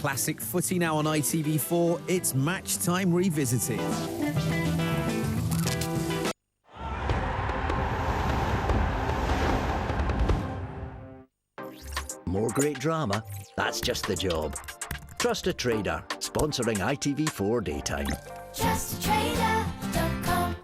Classic footy now on ITV4. It's Match Time Revisited. More great drama? That's just the job. Trust a Trader, sponsoring ITV4 Daytime. TrustATrader.com.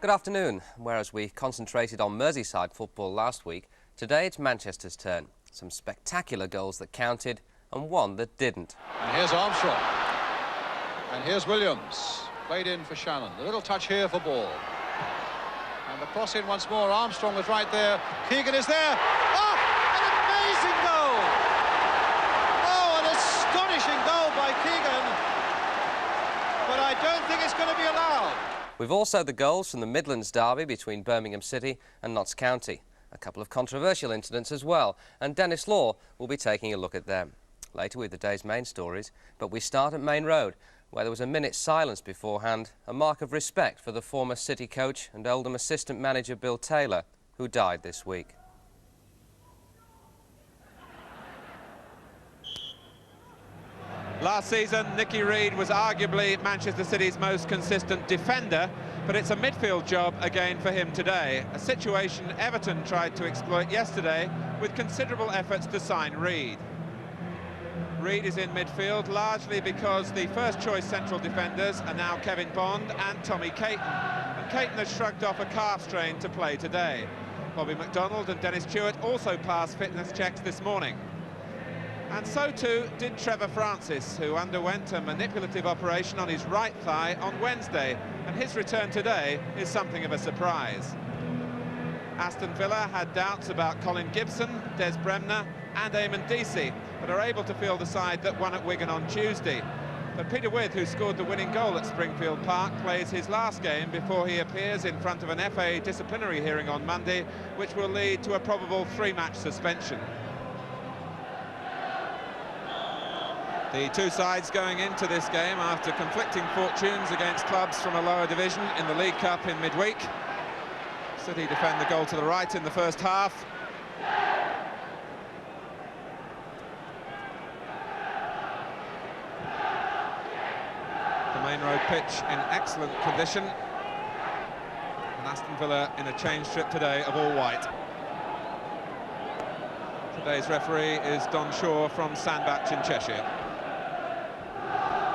Good afternoon. Whereas we concentrated on Merseyside football last week, today it's Manchester's turn. Some spectacular goals that counted and one that didn't. And here's Armstrong. And here's Williams. Played in for Shannon. A little touch here for Ball. And the cross in once more. Armstrong was right there. Keegan is there. Oh, an amazing goal! Oh, an astonishing goal by Keegan. But I don't think it's going to be allowed. We've also the goals from the Midlands derby between Birmingham City and Notts County. A couple of controversial incidents as well, and Dennis Law will be taking a look at them. Later with the day's main stories, but we start at Main Road, where there was a minute's silence beforehand, a mark of respect for the former City coach and Oldham assistant manager Bill Taylor, who died this week. Last season, Nicky Reid was arguably Manchester City's most consistent defender, but it's a midfield job again for him today, a situation Everton tried to exploit yesterday with considerable efforts to sign Reid. Reid is in midfield largely because the first-choice central defenders are now Kevin Bond and Tommy Caton, and Caton has shrugged off a calf strain to play today. Bobby McDonald and Dennis Stewart also passed fitness checks this morning. And so too did Trevor Francis, who underwent a manipulative operation on his right thigh on Wednesday, and his return today is something of a surprise. Aston Villa had doubts about Colin Gibson, Des Bremner and Eamon Deasy, but are able to field the side that won at Wigan on Tuesday. But Peter Withe, who scored the winning goal at Springfield Park, plays his last game before he appears in front of an FA disciplinary hearing on Monday, which will lead to a probable 3-match suspension. The two sides going into this game after conflicting fortunes against clubs from a lower division in the League Cup in midweek. City defend the goal to the right in the first half. The Main Road pitch in excellent condition. And Aston Villa in a change strip today of all white. Today's referee is Don Shaw from Sandbach in Cheshire.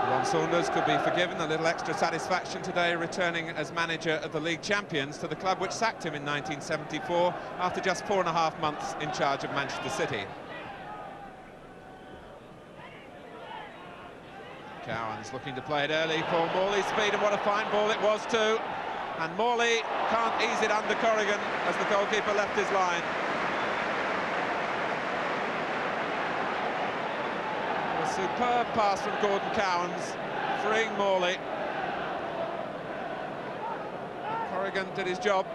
Ron Saunders could be forgiven a little extra satisfaction today, returning as manager of the league champions to the club which sacked him in 1974 after just 4.5 months in charge of Manchester City. Cowan's looking to play it early for Morley's speed, and what a fine ball it was too. And Morley can't ease it under Corrigan as the goalkeeper left his line. Superb pass from Gordon Cowans, freeing Morley. Corrigan did his job.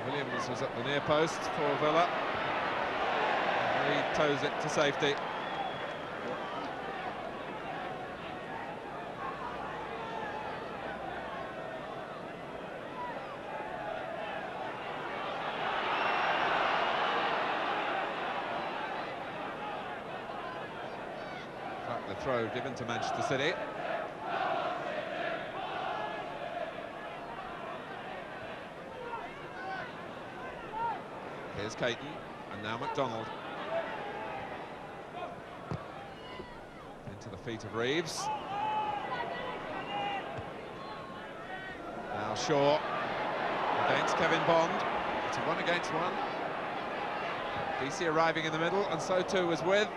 Williams was at the near post for Villa. He toes it to safety. The throw given to Manchester City. Here's Caton, and now McDonald. Into the feet of Reeves. Now Shaw against Kevin Bond. It's a 1-against-1. DC arriving in the middle, and so too was Withe.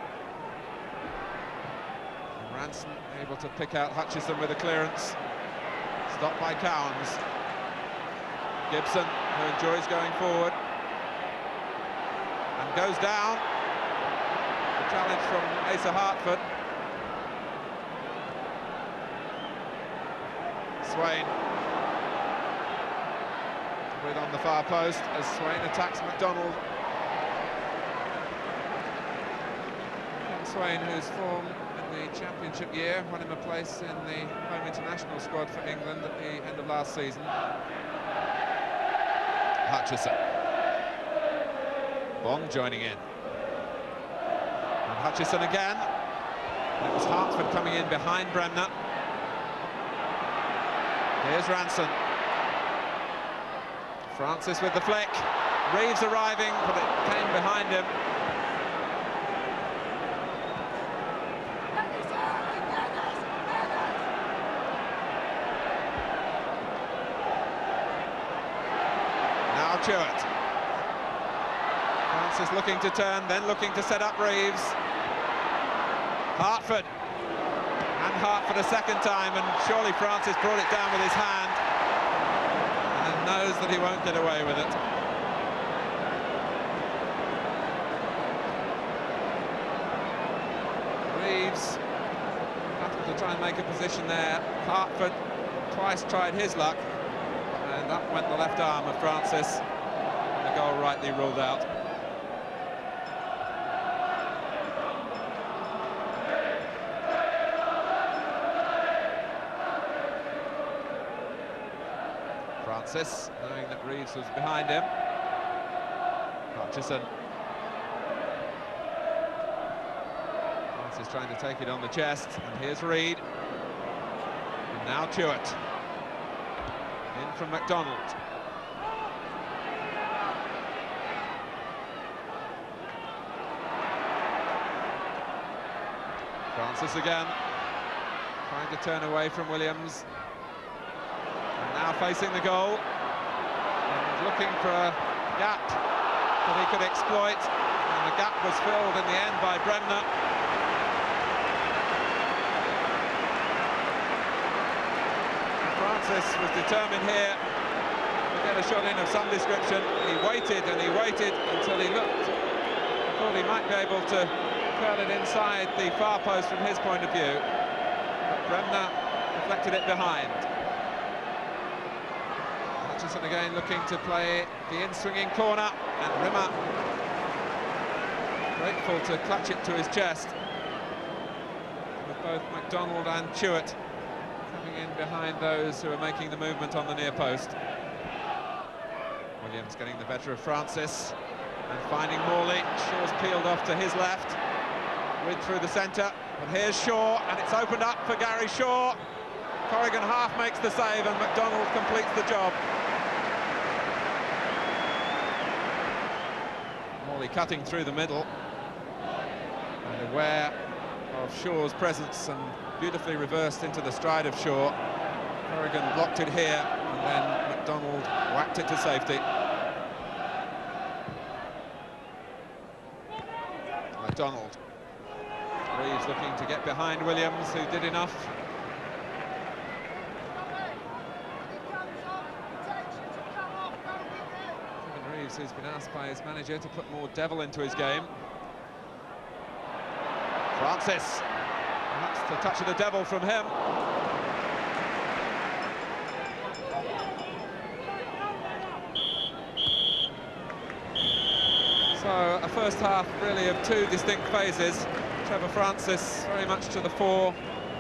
Ranson able to pick out Hutchison with a clearance. Stopped by Cowans. Gibson, who enjoys going forward, and goes down. A challenge from Asa Hartford. Swain with on the far post as Swain attacks McDonald. Swain, whose form in the championship year won him a place in the home international squad for England at the end of last season. Hutchison. Bong joining in. And Hutchison again. It was Hartford coming in behind Bremner. Here's Ranson. Francis with the flick. Reeves arriving, but it came behind him. Now Chewett. Francis looking to turn, then looking to set up Reeves. Hartford. And Hartford a second time, and surely Francis brought it down with his hand and knows that he won't get away with it. Reeves happened to try and make a position there. Hartford twice tried his luck, and up went the left arm of Francis, and the goal rightly ruled out. Francis, knowing that Reeves was behind him. Hutchison. Francis trying to take it on the chest, and here's Reed. And now Chewett. In from McDonald. Francis again, trying to turn away from Williams. Now facing the goal, and looking for a gap that he could exploit, and the gap was filled in the end by Bremner. Francis was determined here to get a shot in of some description. He waited and he waited until he thought he might be able to curl it inside the far post from his point of view, but Bremner deflected it behind. Hutchison again looking to play the in-swinging corner, and Rimmer grateful to clutch it to his chest, with both McDonald and Chewett coming in behind those who are making the movement on the near post. Williams getting the better of Francis and finding Morley. Shaw's peeled off to his left, with through the centre, but here's Shaw, and it's opened up for Gary Shaw. Corrigan half makes the save, and McDonald completes the job. Morley cutting through the middle and aware of Shaw's presence, and beautifully reversed into the stride of Shaw. Corrigan blocked it here, and then McDonald whacked it to safety. McDonald. Reeves looking to get behind Williams, who did enough. Reeves, who's been asked by his manager to put more devil into his game. Francis, perhaps the touch of the devil from him. So a first half really of two distinct phases. Trevor Francis very much to the fore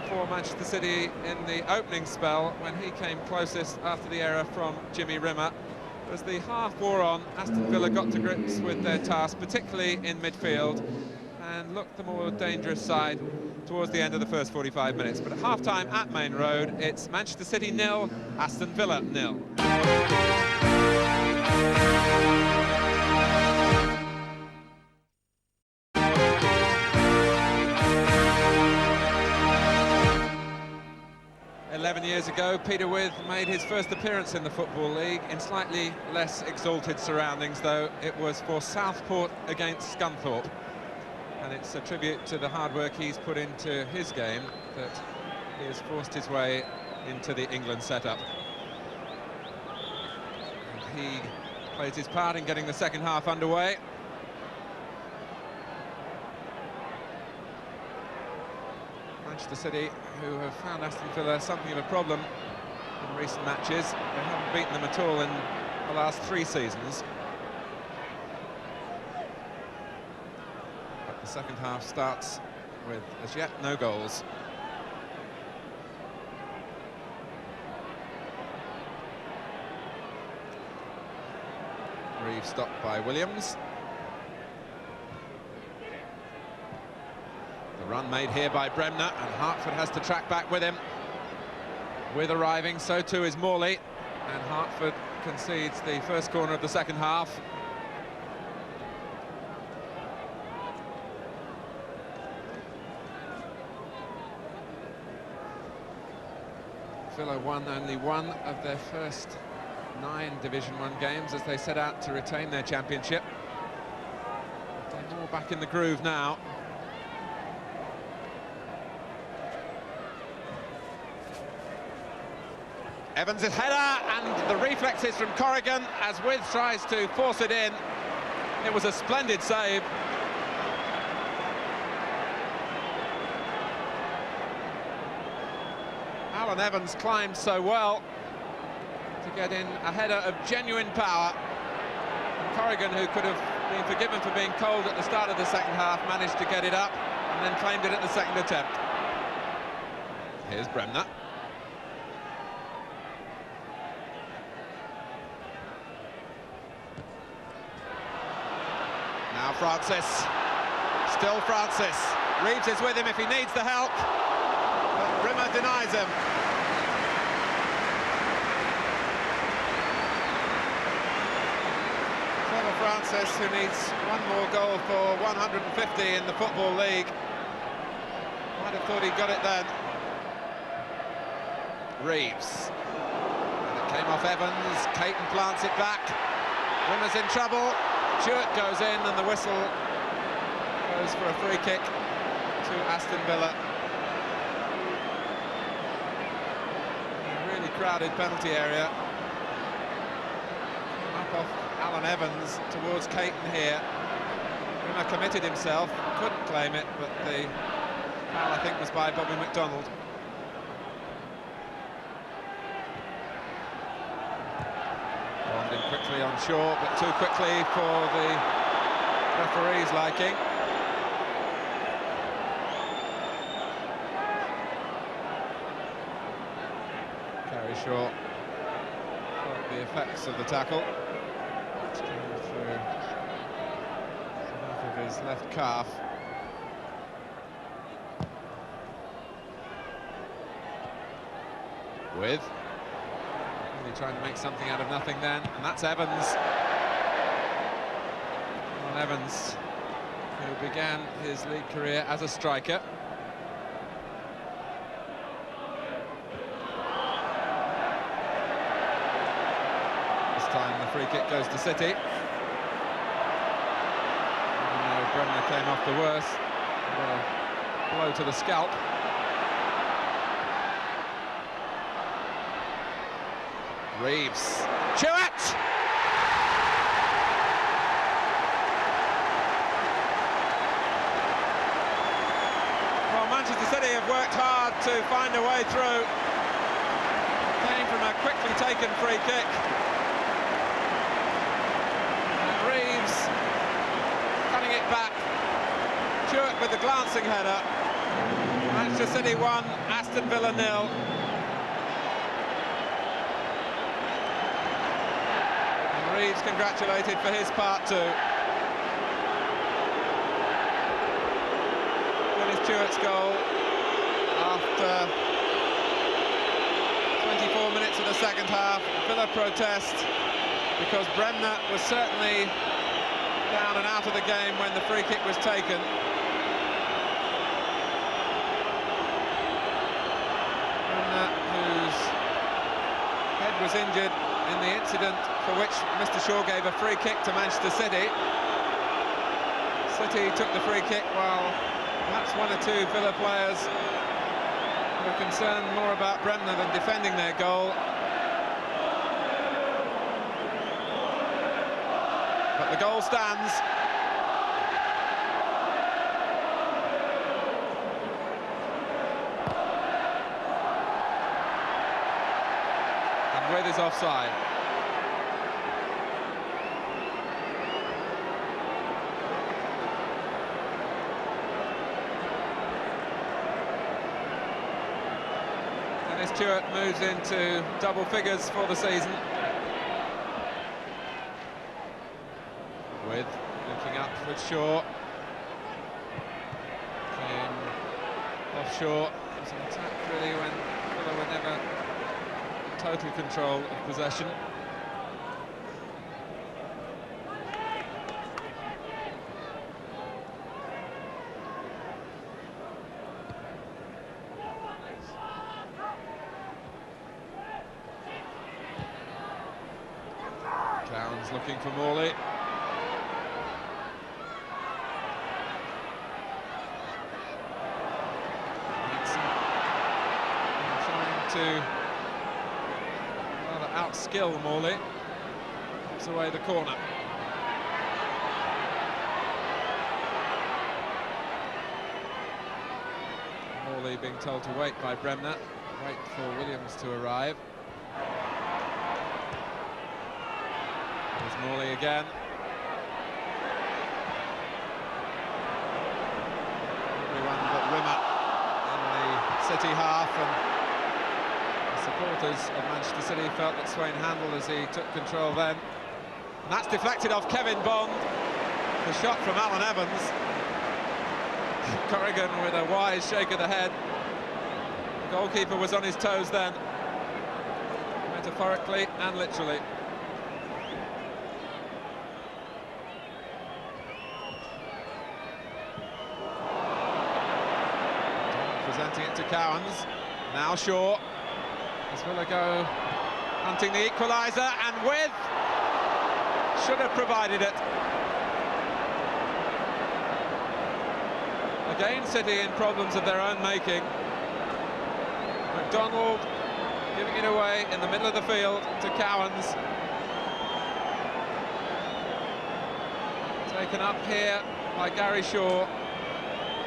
for Manchester City in the opening spell, when he came closest after the error from Jimmy Rimmer. As the half wore on, Aston Villa got to grips with their task, particularly in midfield, and looked the more dangerous side towards the end of the first 45 minutes. But at half-time at Main Road, it's Manchester City 0, Aston Villa 0. Years ago, Peter Withe made his first appearance in the Football League in slightly less exalted surroundings, though. It was for Southport against Scunthorpe, and it's a tribute to the hard work he's put into his game that he has forced his way into the England setup. And he plays his part in getting the second half underway. Manchester City, who have found Aston Villa something of a problem in recent matches. They haven't beaten them at all in the last 3 seasons. But the second half starts with, as yet, no goals. Reeves stopped by Williams. The run made here by Bremner, and Hartford has to track back with him. With arriving, so too is Morley, and Hartford concedes the first corner of the second half. Villa won only one of their first 9 Division 1 games as they set out to retain their championship. They're more back in the groove now. Evans' header, and the reflexes from Corrigan as With tries to force it in. It was a splendid save. Alan Evans climbed so well to get in a header of genuine power. And Corrigan, who could have been forgiven for being cold at the start of the second half, managed to get it up and then claimed it at the second attempt. Here's Bremner. Now Francis, still Francis. Reeves is with him if he needs the help, but Rimmer denies him. Clever Francis, who needs one more goal for 150 in the Football League. Might have thought he got it then. Reeves. And it came off Evans, Caton plants it back. Rimmer's in trouble. Stewart goes in, and the whistle goes for a free kick to Aston Villa. A really crowded penalty area. Up off Alan Evans towards Caton here. Rimmer committed himself, couldn't claim it, but the foul, I think, was by Bobby McDonald. Quickly on shore, but too quickly for the referee's liking. Carry short felt the effects of the tackle. It's coming through half of his left calf. With trying to make something out of nothing then, and that's Evans. Alan Evans, who began his league career as a striker. This time the free kick goes to City. Even though Bremner came off the worst, a blow to the scalp. Reeves. Stewart! Well, Manchester City have worked hard to find a way through. Came from a quickly taken free kick. And Reeves cutting it back. Stewart with the glancing header. Manchester City 1, Aston Villa 0. Reeves congratulated for his part too. Dennis Stewart's goal after 24 minutes of the second half. Villa protest because Bremner was certainly down and out of the game when the free kick was taken. Bremner, whose head was injured in the incident for which Mr. Shaw gave a free kick to Manchester City. City took the free kick while perhaps one or two Villa players We're concerned more about Bremner than defending their goal. But the goal stands. And With is offside. Dennis Stewart moves into double figures for the season. With looking up with Shaw. Playing offshore. It was an attack really when Villa were never in total control of possession. Cowan's looking for Morley. To rather outskill Morley. Puts away the corner. Morley being told to wait by Bremner. Wait for Williams to arrive. There's Morley again. Everyone but Rimmer in the City half, and supporters of Manchester City felt that Swain handled as he took control then. And that's deflected off Kevin Bond. The shot from Alan Evans. Corrigan with a wise shake of the head. The goalkeeper was on his toes then, metaphorically and literally. Presenting it to Cowans. Now Shaw. As Villa go hunting the equaliser, and With should have provided it. Again, City in problems of their own making. McDonald giving it away in the middle of the field to Cowans. Taken up here by Gary Shaw,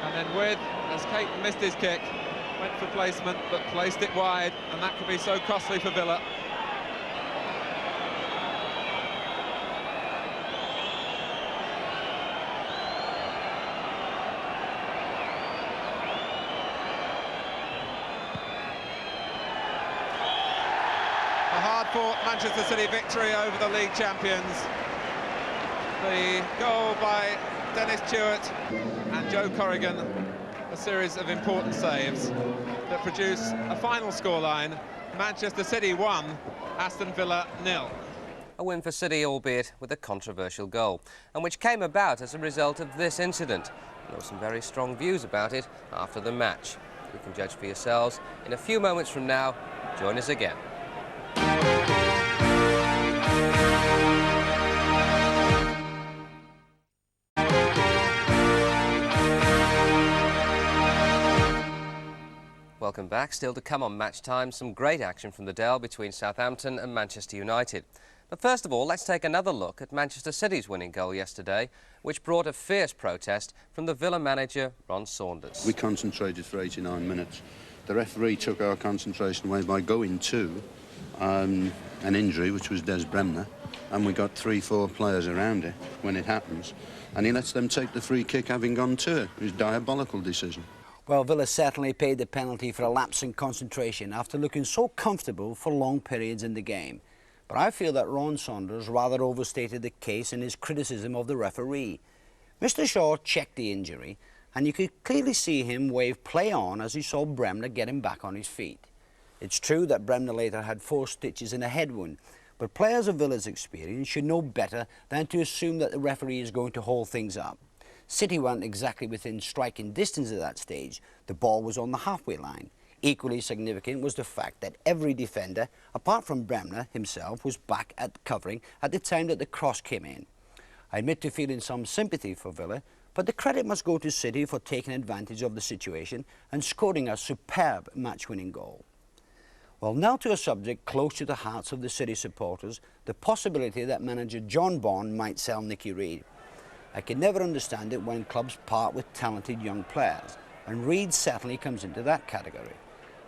and then With, as Caton missed his kick, went for placement but placed it wide, and that could be so costly for Villa. A hard-fought Manchester City victory over the league champions. The goal by Dennis Stewart and Joe Corrigan, a series of important saves that produce a final scoreline: Manchester City 1, Aston Villa 0. A win for City, albeit with a controversial goal, and which came about as a result of this incident. There were some very strong views about it after the match. You can judge for yourselves. In a few moments from now, join us again. Welcome back. Still to come on Match Time, some great action from the Dell between Southampton and Manchester United. But first of all, let's take another look at Manchester City's winning goal yesterday, which brought a fierce protest from the Villa manager, Ron Saunders. We concentrated for 89 minutes. The referee took our concentration away by going to an injury, which was Des Bremner, and we got 3-4 players around it when it happens, and he lets them take the free kick having gone to it. It was a diabolical decision. Well, Villa certainly paid the penalty for a lapse in concentration after looking so comfortable for long periods in the game. But I feel that Ron Saunders rather overstated the case in his criticism of the referee. Mr. Shaw checked the injury, and you could clearly see him wave play on as he saw Bremner get him back on his feet. It's true that Bremner later had 4 stitches and a head wound, but players of Villa's experience should know better than to assume that the referee is going to hold things up. City weren't exactly within striking distance at that stage. The ball was on the halfway line. Equally significant was the fact that every defender, apart from Bremner himself, was back at covering at the time that the cross came in. I admit to feeling some sympathy for Villa, But the credit must go to City for taking advantage of the situation and scoring a superb match-winning goal. Well, now to a subject close to the hearts of the City supporters, the possibility that manager John Bond might sell Nicky Reid. I can never understand it when clubs part with talented young players, and Reid certainly comes into that category.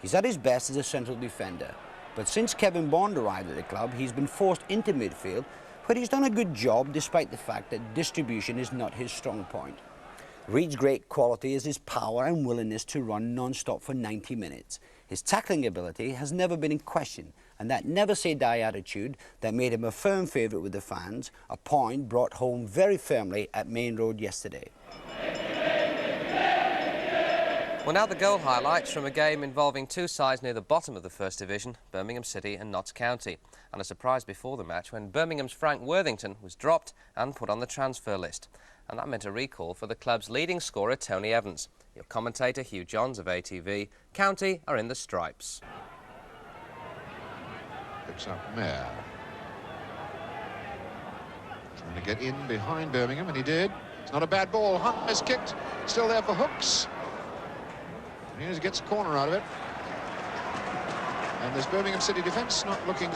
He's at his best as a central defender, but since Kevin Bond arrived at the club, he's been forced into midfield, where he's done a good job despite the fact that distribution is not his strong point. Reid's great quality is his power and willingness to run non-stop for 90 minutes. His tackling ability has never been in question, and that never-say-die attitude that made him a firm favourite with the fans, a point brought home very firmly at Main Road yesterday. Well, now the goal highlights from a game involving two sides near the bottom of the First Division, Birmingham City and Notts County. And a surprise before the match when Birmingham's Frank Worthington was dropped and put on the transfer list. And that meant a recall for the club's leading scorer, Tony Evans. Your commentator, Hugh Johns of ATV. County are in the stripes. Picks up Mayer. Trying to get in behind Birmingham, and he did. It's not a bad ball. Hunt is kicked. Still there for Hooks. He gets a corner out of it. And there's Birmingham City defence not looking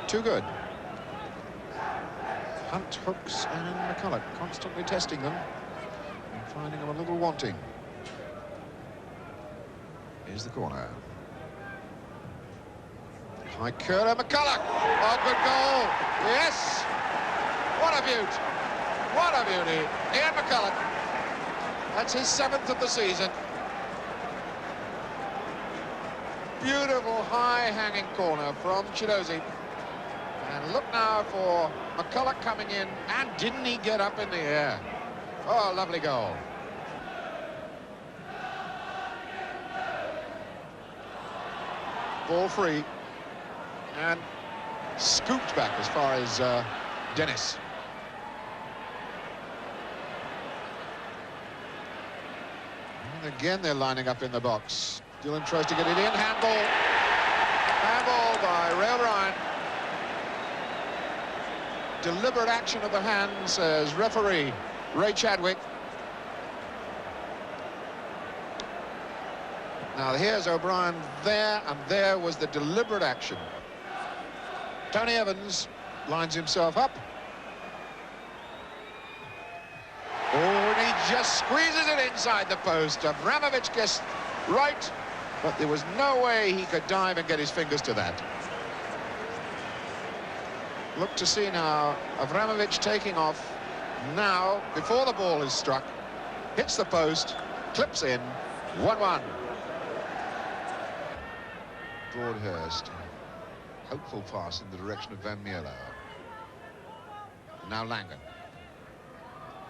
too good. Hunt, Hooks and McCulloch constantly testing them and finding them a little wanting. Here's the corner. High curler, McCulloch. Oh, good goal. Yes. What a beaut. What a beauty. Ian McCulloch. That's his 7th of the season. Beautiful high-hanging corner from Chidozie. And look now for McCulloch coming in. And didn't he get up in the air? Oh, lovely goal. Ball free. And scooped back as far as Dennis. And again, they're lining up in the box. Dillon tries to get it in. Handball. Handball by Ray O'Brien. Deliberate action of the hand, says referee Ray Chadwick. Now here's O'Brien there, and there was the deliberate action. Tony Evans lines himself up. Oh, and he just squeezes it inside the post. Abramovich guessed right, but there was no way he could dive and get his fingers to that. Look to see now Abramovich taking off now before the ball is struck, hits the post, clips in, 1-1. Broadhurst, hopeful pass in the direction of Van Mierlo. Now Langan.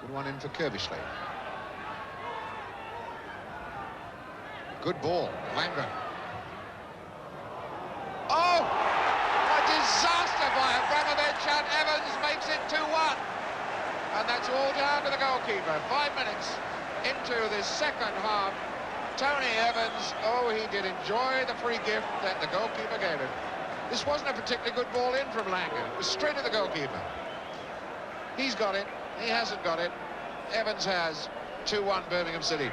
Good one in for Kerbishley. Good ball, Langan. Oh! A disaster by Abramovich, and Evans makes it 2-1. And that's all down to the goalkeeper. 5 minutes into this second half. Tony Evans, oh, he did enjoy the free gift that the goalkeeper gave him. This wasn't a particularly good ball in from Langan. It was straight to the goalkeeper. He's got it. He hasn't got it. Evans has. 2-1 Birmingham City.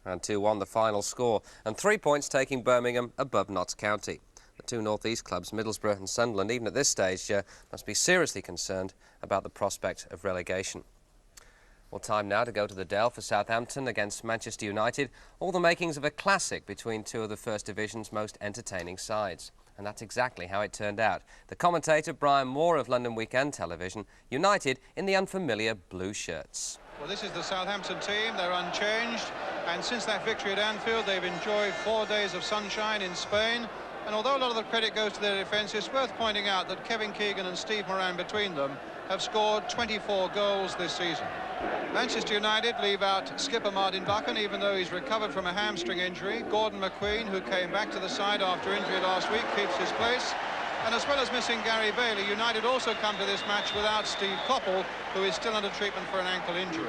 And 2-1 the final score. And 3 points taking Birmingham above Notts County. The two North East clubs, Middlesbrough and Sunderland, even at this stage, must be seriously concerned about the prospect of relegation. Well, time now to go to the Dell for Southampton against Manchester United. All the makings of a classic between two of the First Division's most entertaining sides. And that's exactly how it turned out. The commentator, Brian Moore of London Weekend Television, United in the unfamiliar blue shirts. Well, this is the Southampton team. They're unchanged. And since that victory at Anfield, they've enjoyed 4 days of sunshine in Spain. And although a lot of the credit goes to their defence, it's worth pointing out that Kevin Keegan and Steve Moran between them have scored 24 goals this season. Manchester United leave out skipper Martin Buchan, even though he's recovered from a hamstring injury. Gordon McQueen, who came back to the side after injury last week, keeps his place. And as well as missing Gary Bailey, United also come to this match without Steve Coppell, who is still under treatment for an ankle injury.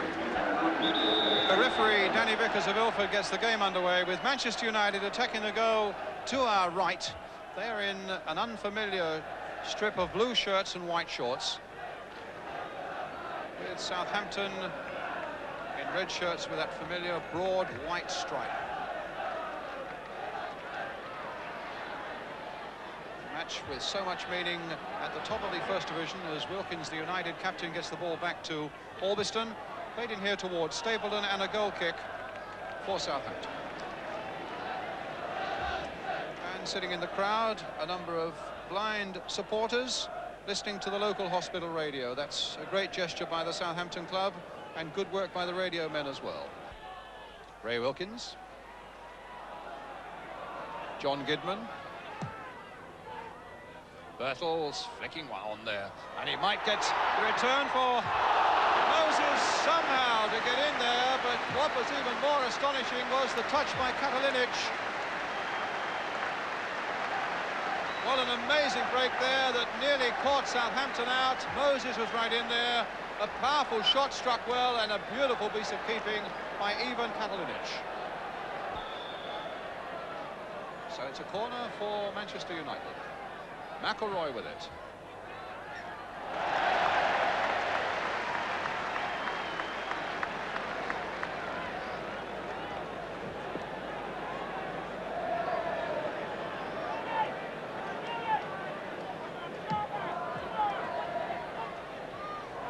The referee, Danny Vickers of Ilford, gets the game underway with Manchester United attacking the goal to our right. They're in an unfamiliar strip of blue shirts and white shorts, with Southampton red shirts with that familiar broad white stripe. Match with so much meaning at the top of the First Division as Wilkins, the United captain, gets the ball back to Albiston. Played in here towards Stapleton, and a goal kick for Southampton. And sitting in the crowd, a number of blind supporters listening to the local hospital radio. That's a great gesture by the Southampton club, and good work by the radio men as well. Ray Wilkins. John Gidman. Bertels flicking one on there, and he might get the return for Moses somehow to get in there, but what was even more astonishing was the touch by Katalinic. What an amazing break there that nearly caught Southampton out. Moses was right in there. A powerful shot struck well, and a beautiful piece of keeping by Ivan Katalinic. So it's a corner for Manchester United. McElroy with it.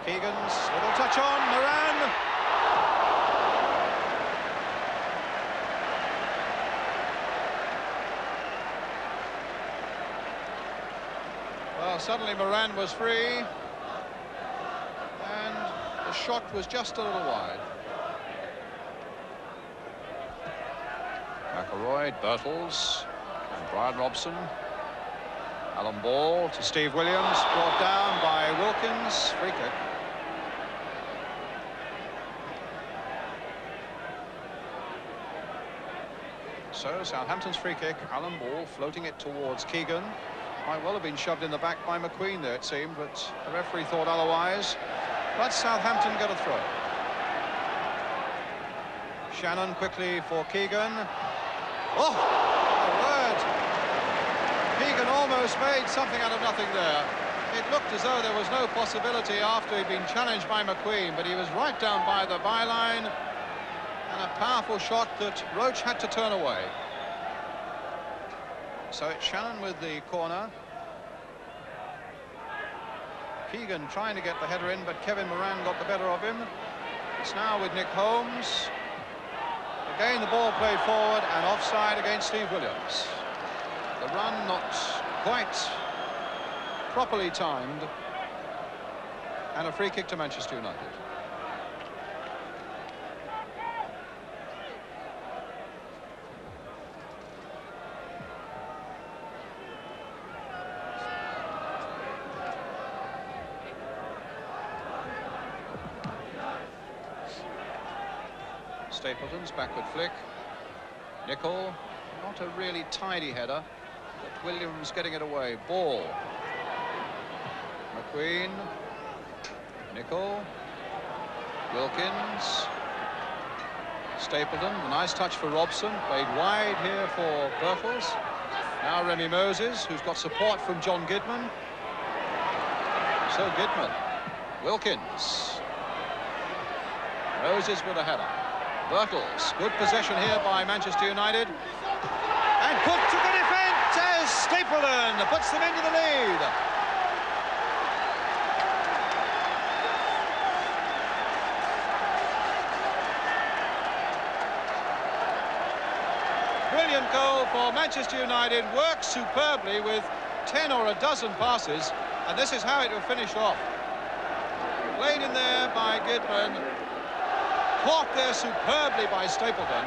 Keegan's little touch on Moran. Well, suddenly Moran was free, and the shot was just a little wide. McElroy, Bertels, and Brian Robson. Alan Ball to Steve Williams, brought down by Wilkins, free kick. So Southampton's free kick, Alan Ball floating it towards Keegan. Might well have been shoved in the back by McQueen there, it seemed, but the referee thought otherwise. But Southampton got a throw. Shannon quickly for Keegan. Oh, my word! Keegan almost made something out of nothing there. It looked as though there was no possibility after he'd been challenged by McQueen, but he was right down by the byline, and a powerful shot that Roach had to turn away. So it's Shannon with the corner. Keegan trying to get the header in, but Kevin Moran got the better of him. It's now with Nick Holmes. Again, the ball played forward and offside against Steve Williams. The run not quite properly timed, and a free kick to Manchester United. Stapleton's backward flick. Nicol, not a really tidy header, but Williams getting it away. Ball. McQueen. Nicol. Wilkins. Stapleton, a nice touch for Robson. Played wide here for Bertels. Now Remy Moses, who's got support from John Gidman. So Gidman. Wilkins. Moses with a header. Bertels, good possession here by Manchester United, and put to the defence as Stapleton puts them into the lead. Brilliant goal for Manchester United, works superbly with 10 or a dozen passes, and this is how it will finish off. Played in there by Gidman. Caught there superbly by Stapleton,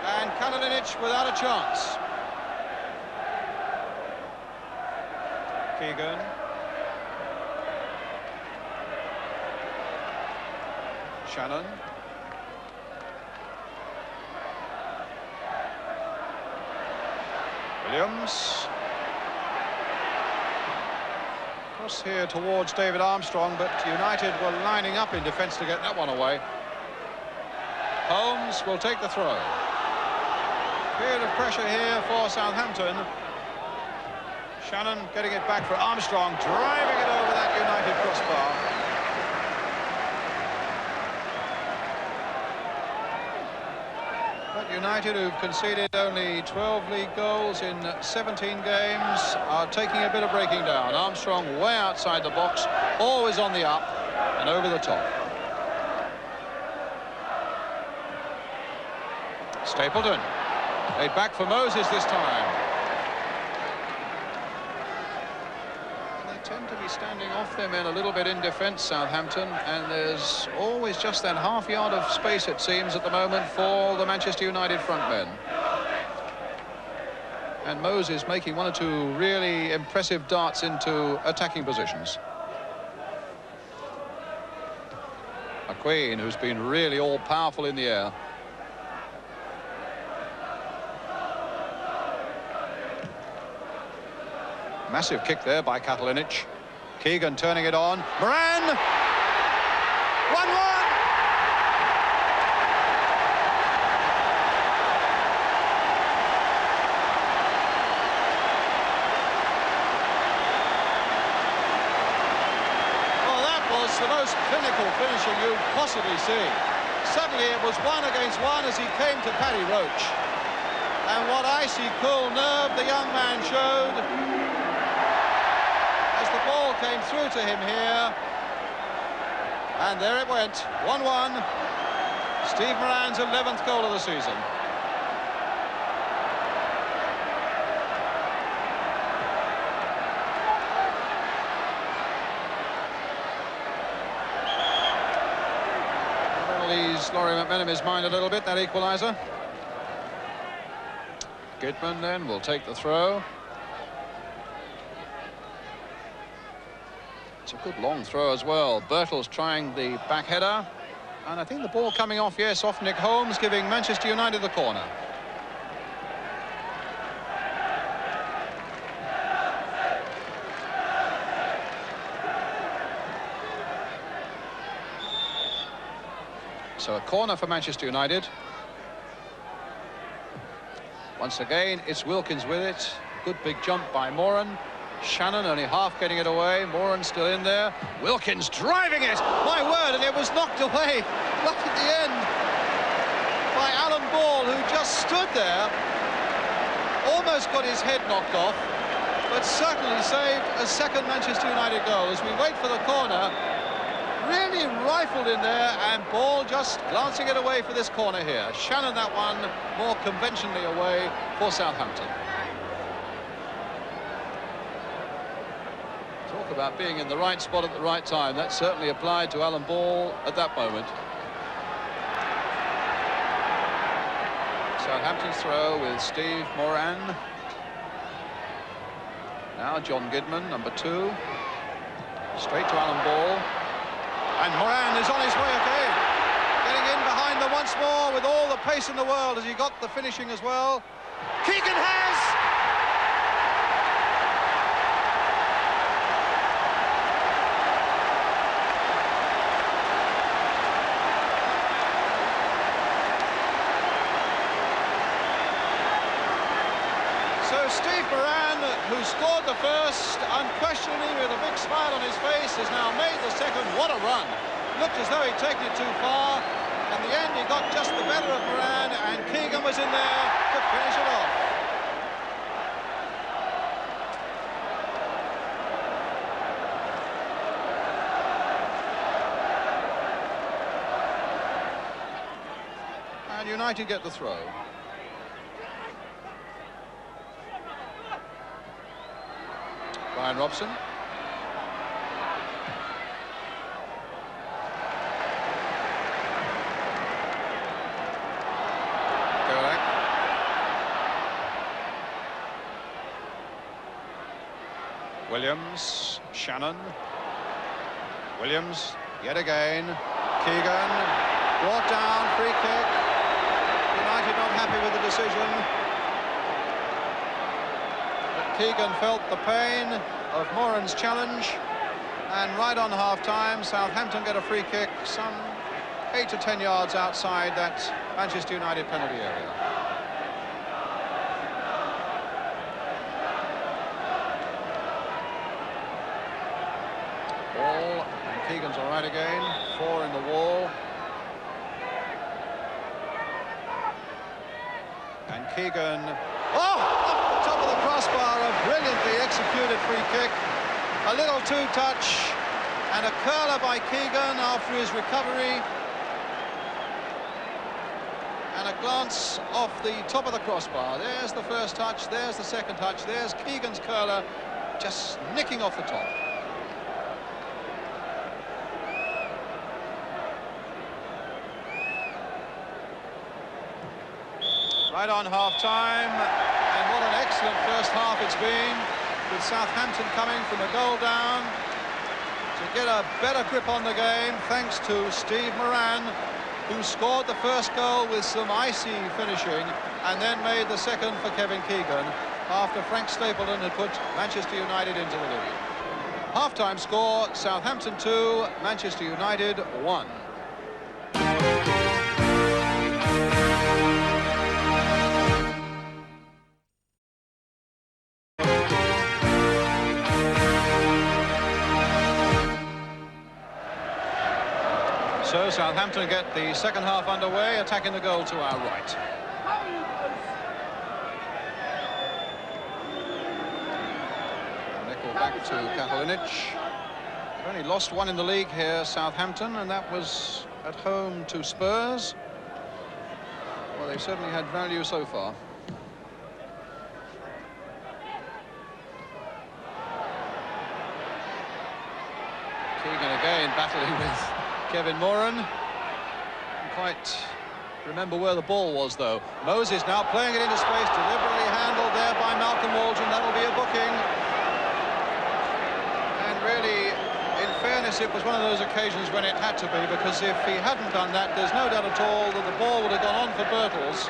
and Katalinic without a chance. Keegan. Shannon. Williams. Cross here towards David Armstrong, but United were lining up in defence to get that one away. Holmes will take the throw. Period of pressure here for Southampton. Shannon getting it back for Armstrong, driving it over that United crossbar. United, who've conceded only 12 league goals in 17 games, are taking a bit of breaking down. Armstrong way outside the box, always on the up and over the top. Stapleton, laid back for Moses this time. They tend to be standing off their men a little bit in defence, Southampton, and there's always just that half yard of space, it seems, at the moment for the Manchester United front men. And Moses making one or two really impressive darts into attacking positions. McQueen, who's been really all-powerful in the air. Massive kick there by Katalinic. Keegan turning it on. Moran! 1-1! Well, that was the most clinical finishing you'd possibly see. Suddenly it was 1 against 1 as he came to Paddy Roach. And what icy cool nerve the young man showed. The ball came through to him here, and there it went, 1-1. Steve Moran's 11th goal of the season. Well, he's Laurie McMenamin's mind a little bit, that equaliser. Gidman then will take the throw. It's a good long throw as well. Birtles trying the back header. And I think the ball coming off, yes, off Nick Holmes, giving Manchester United the corner. So a corner for Manchester United. Once again, it's Wilkins with it. Good big jump by Moran. Shannon only half getting it away. Moran still in there. Wilkins driving it. My word, and it was knocked away right at the end by Alan Ball, who just stood there. Almost got his head knocked off, but certainly saved a second Manchester United goal. As we wait for the corner, really rifled in there, and Ball just glancing it away for this corner here. Shannon that one more conventionally away for Southampton. Talk about being in the right spot at the right time. That certainly applied to Alan Ball at that moment. Southampton's throw with Steve Moran. Now John Gidman, number 2. Straight to Alan Ball. And Moran is on his way again. Getting in behind them once more with all the pace in the world as he got the finishing as well. Keegan has! Steve Moran, who scored the first, unquestionably with a big smile on his face, has now made the second. What a run. Looked as though he'd taken it too far. In the end, he got just the better of Moran, and Keegan was in there to finish it off. And United get the throw. Brian Robson. Gerlach. Williams. Shannon. Williams yet again. Keegan brought down, free kick. United not happy with the decision. Keegan felt the pain of Moran's challenge, and right on half-time, Southampton get a free kick some 8 to 10 yards outside that Manchester United penalty area. Ball, and Keegan's all right again. 4 in the wall. And Keegan, oh, off the top of the crossbar, a brilliantly executed free kick. A little two-touch and a curler by Keegan after his recovery. And a glance off the top of the crossbar. There's the first touch, there's the second touch, there's Keegan's curler just nicking off the top. Right on half-time, and what an excellent first half it's been, with Southampton coming from a goal down to get a better grip on the game, thanks to Steve Moran, who scored the first goal with some icy finishing and then made the second for Kevin Keegan after Frank Stapleton had put Manchester United into the lead. Half-time score, Southampton 2, Manchester United 1. So Southampton get the second half underway, attacking the goal to our right. Nickel back to Katalinic. They've only lost one in the league here, Southampton, and that was at home to Spurs. Well, they've certainly had value so far. Keegan again battling with Kevin Moran. Can't quite remember where the ball was, though. Moses now playing it into space, deliberately handled there by Malcolm Waldron. That'll be a booking. And really, in fairness, it was one of those occasions when it had to be, because if he hadn't done that, there's no doubt at all that the ball would have gone on for Birtles.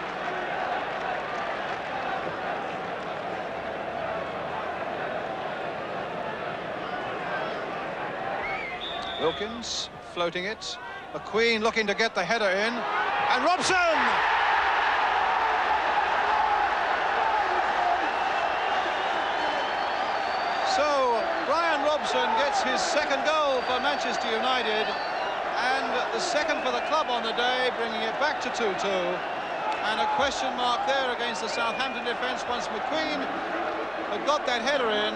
Wilkins floating it. McQueen looking to get the header in. And Robson! So Brian Robson gets his second goal for Manchester United, and the second for the club on the day, bringing it back to 2-2. And a question mark there against the Southampton defence once McQueen had got that header in.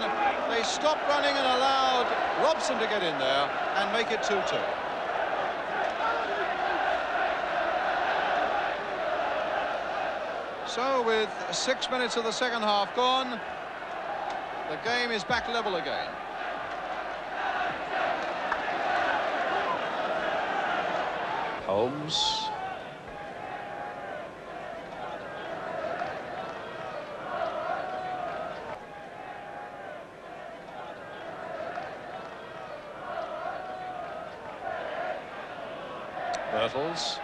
They stopped running and allowed Robson to get in there and make it 2-2. So with 6 minutes of the second half gone, the game is back level again. Holmes. Birtles.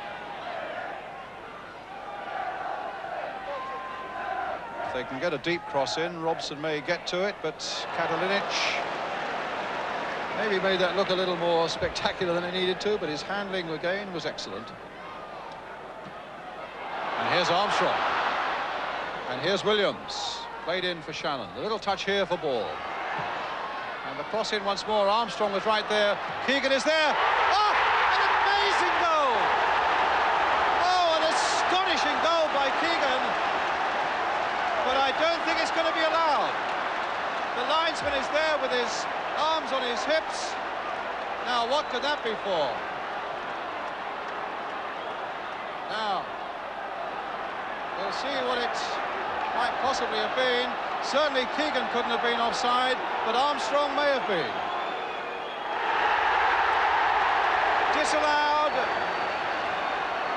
If they can get a deep cross in, Robson may get to it, but Katalinic maybe made that look a little more spectacular than it needed to, but his handling again was excellent. And here's Armstrong. And here's Williams, played in for Shannon. A little touch here for Ball. And the cross in once more. Armstrong was right there. Keegan is there. Oh, an amazing goal! Oh, an astonishing goal by Keegan. But I don't think it's going to be allowed. The linesman is there with his arms on his hips. Now, what could that be for? Now, we'll see what it might possibly have been. Certainly Keegan couldn't have been offside, but Armstrong may have been. Disallowed.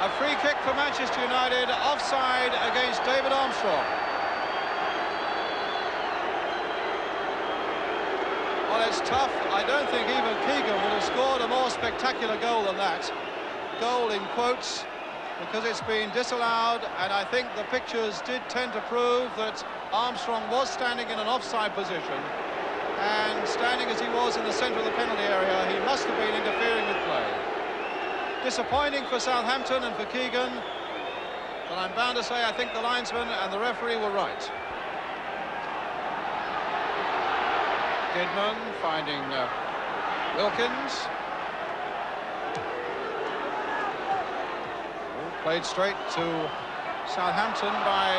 A free kick for Manchester United, offside against David Armstrong. Well, it's tough. I don't think even Keegan would have scored a more spectacular goal than that. Goal in quotes, because it's been disallowed, and I think the pictures did tend to prove that Armstrong was standing in an offside position, and standing as he was in the centre of the penalty area, he must have been interfering with play. Disappointing for Southampton and for Keegan, but I'm bound to say I think the linesman and the referee were right. Kidman finding Wilkins. Played straight to Southampton by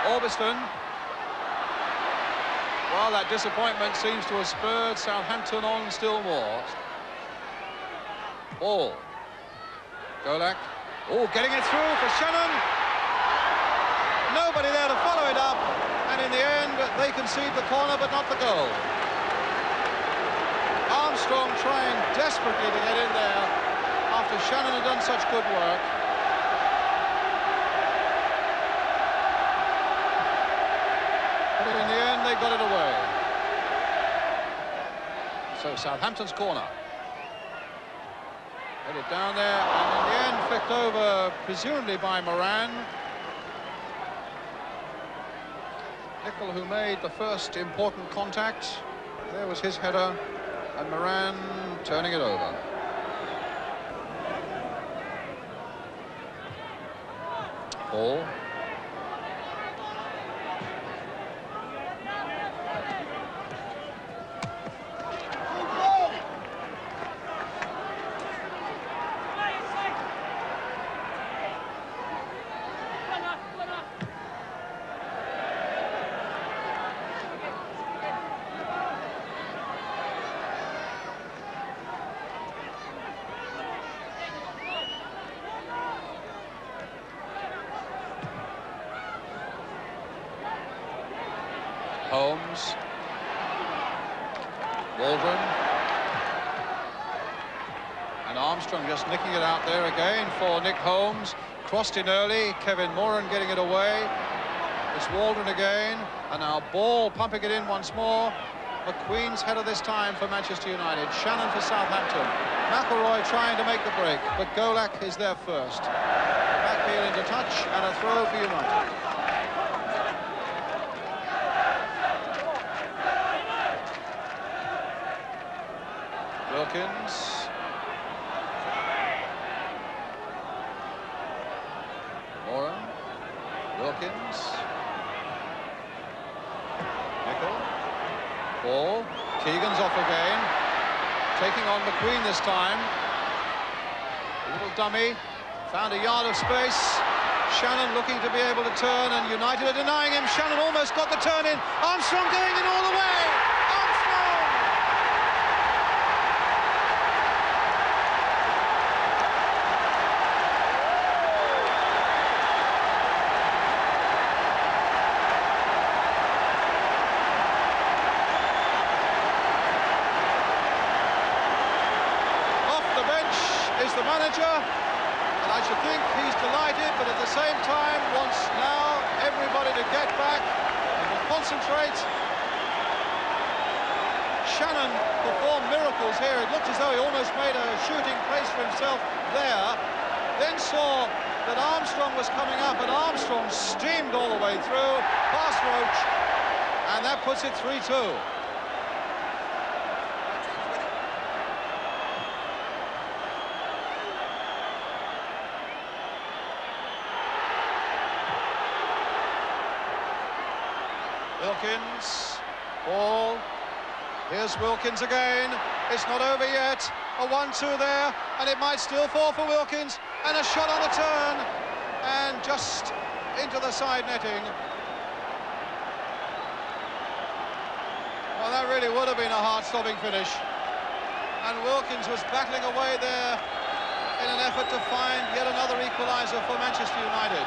Orbiston. Well, that disappointment seems to have spurred Southampton on still more. Ball. Golak. Oh, getting it through for Shannon. Nobody there to follow it up. And in the end, they concede the corner, but not the goal. Armstrong trying desperately to get in there after Shannon had done such good work. But in the end, they got it away. So Southampton's corner. Headed down there, and in the end flicked over, presumably by Moran. Nicol, who made the first important contact. There was his header, and Moran turning it over. Ball. Holmes. Waldron. And Armstrong just nicking it out there again for Nick Holmes. Crossed in early, Kevin Moran getting it away. It's Waldron again, and now Ball pumping it in once more. McQueen's header this time for Manchester United. Shannon for Southampton. McElroy trying to make the break, but Golak is there first. Backfield into touch, and a throw for United. Wilkins. Moran. Wilkins. Nicol. Ball. Keegan's off again. Taking on McQueen this time. A little dummy. Found a yard of space. Shannon looking to be able to turn, and United are denying him. Shannon almost got the turn in. Armstrong going in all the way. Armstrong! The manager, and I should think he's delighted, but at the same time wants now everybody to get back and to concentrate. Shannon performed miracles here. It looked as though he almost made a shooting place for himself there, then saw that Armstrong was coming up, and Armstrong steamed all the way through past Roach, and that puts it 3-2. Wilkins, Ball, here's Wilkins again, it's not over yet, a 1-2 there, and it might still fall for Wilkins, and a shot on the turn, and just into the side netting. Well, that really would have been a heart-stopping finish, and Wilkins was battling away there in an effort to find yet another equaliser for Manchester United.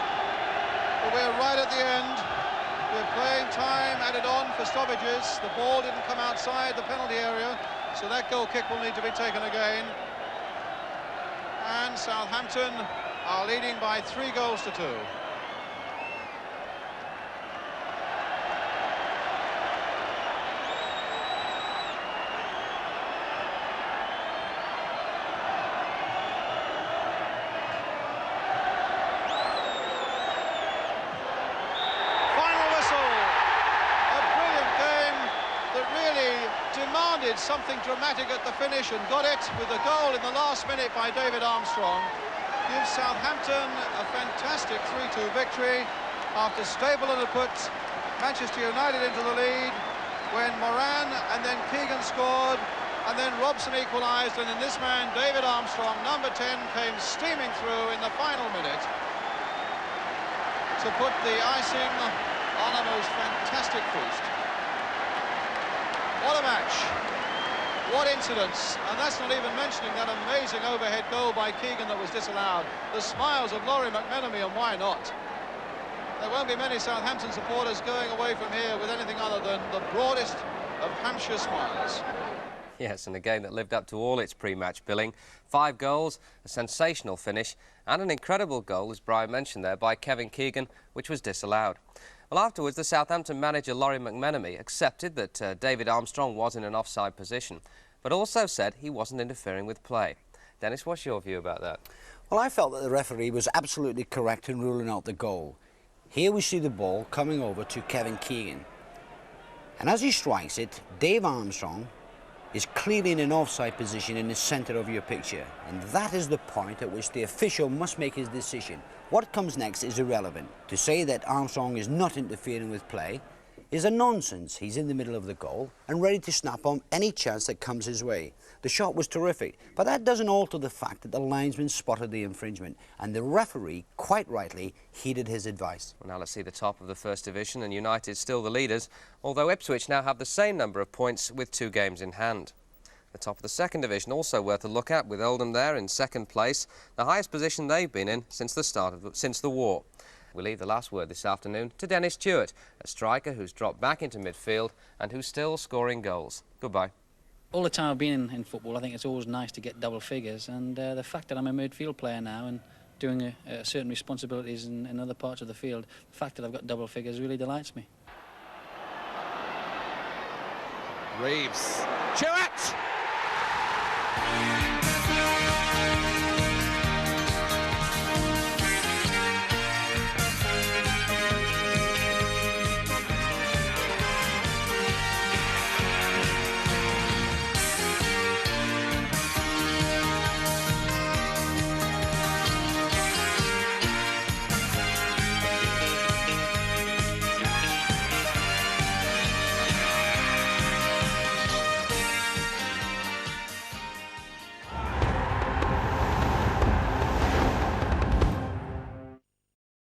But we're right at the end. We're playing time added on for stoppages. The ball didn't come outside the penalty area, so that goal kick will need to be taken again. And Southampton are leading by 3-2. Demanded something dramatic at the finish and got it with a goal in the last minute by David Armstrong. Gives Southampton a fantastic 3-2 victory after Stapleton had put Manchester United into the lead when Moran and then Keegan scored and then Robson equalised, and then this man David Armstrong, number 10, came steaming through in the final minute to put the icing on a most fantastic feast. What a match. What incidents. And that's not even mentioning that amazing overhead goal by Keegan that was disallowed. The smiles of Laurie McMenemy, and why not? There won't be many Southampton supporters going away from here with anything other than the broadest of Hampshire smiles. Yes, and a game that lived up to all its pre-match billing. 5 goals, a sensational finish, and an incredible goal, as Brian mentioned there, by Kevin Keegan, which was disallowed. Well, afterwards, the Southampton manager, Laurie McMenemy, accepted that David Armstrong was in an offside position, but also said he wasn't interfering with play. Dennis, what's your view about that? Well, I felt that the referee was absolutely correct in ruling out the goal. Here we see the ball coming over to Kevin Keegan. And as he strikes it, Dave Armstrong is clearly in an offside position in the centre of your picture. And that is the point at which the official must make his decision. What comes next is irrelevant. To say that Armstrong is not interfering with play is a nonsense. He's in the middle of the goal and ready to snap on any chance that comes his way. The shot was terrific, but that doesn't alter the fact that the linesman spotted the infringement, and the referee, quite rightly, heeded his advice. Well, now let's see the top of the First Division, and United still the leaders, although Ipswich now have the same number of points with 2 games in hand. The top of the Second Division also worth a look at, with Oldham there in 2nd place, the highest position they've been in since the war. We leave the last word this afternoon to Dennis Stewart, a striker who's dropped back into midfield and who's still scoring goals. Goodbye. All the time I've been in football, I think it's always nice to get double figures, and the fact that I'm a midfield player now and doing certain responsibilities in other parts of the field, the fact that I've got double figures really delights me. Reeves. Stewart!